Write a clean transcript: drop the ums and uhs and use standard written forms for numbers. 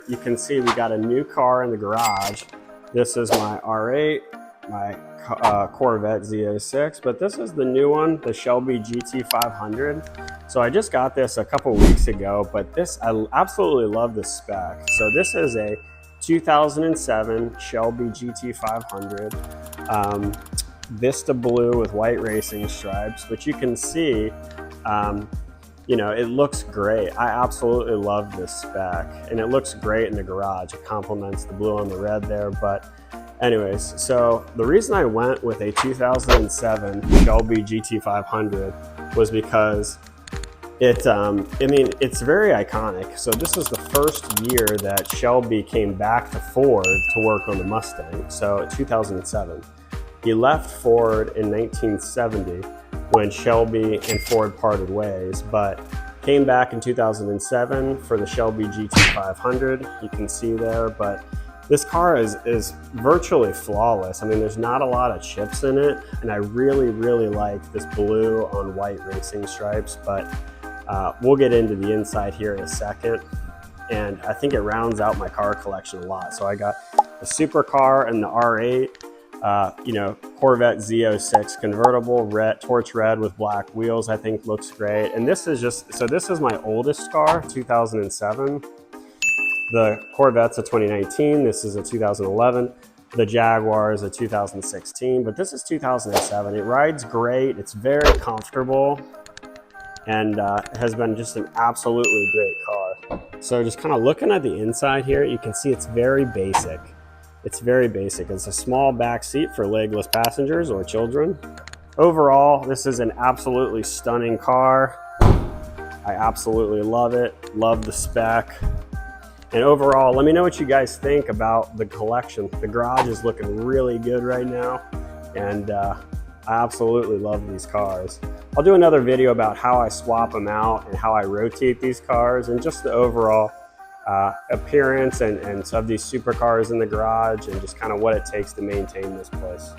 You can see we got a new car in the garage. This is my R8, my Corvette Z06, but this is the new one, the Shelby GT500. So I just got this a couple weeks ago, but I absolutely love this spec. So this is a 2007 Shelby GT500, Vista blue with white racing stripes, but you can see, you know, it looks great. I absolutely love this spec, and it looks great in the garage. It complements the blue on the red there. But anyways, so the reason I went with a 2007 Shelby GT500 was because I mean, it's very iconic. So this is the first year that Shelby came back to Ford to work on the Mustang. So 2007. He left Ford in 1970 when Shelby and Ford parted ways, but came back in 2007 for the Shelby GT500. You can see there, but this car is virtually flawless. I mean, there's not a lot of chips in it, and I really, really like this blue on white racing stripes, but we'll get into the inside here in a second. And I think it rounds out my car collection a lot. So I got the supercar and the R8, you know, Corvette Z06 convertible, torch red with black wheels, I think looks great. And this is this is my oldest car, 2007. The Corvette's a 2019, this is a 2011. The Jaguar is a 2016, but this is 2007. It rides great, it's very comfortable, and has been just an absolutely great car. So just kind of looking at the inside here, you can see it's very basic. It's very basic. It's a small back seat for legless passengers or children. Overall, this is an absolutely stunning car. I absolutely love it. Love the spec. And overall, let me know what you guys think about the collection. The garage is looking really good right now, and I absolutely love these cars. I'll do another video about how I swap them out and how I rotate these cars and just the overall appearance and of these supercars in the garage, and just kind of what it takes to maintain this place.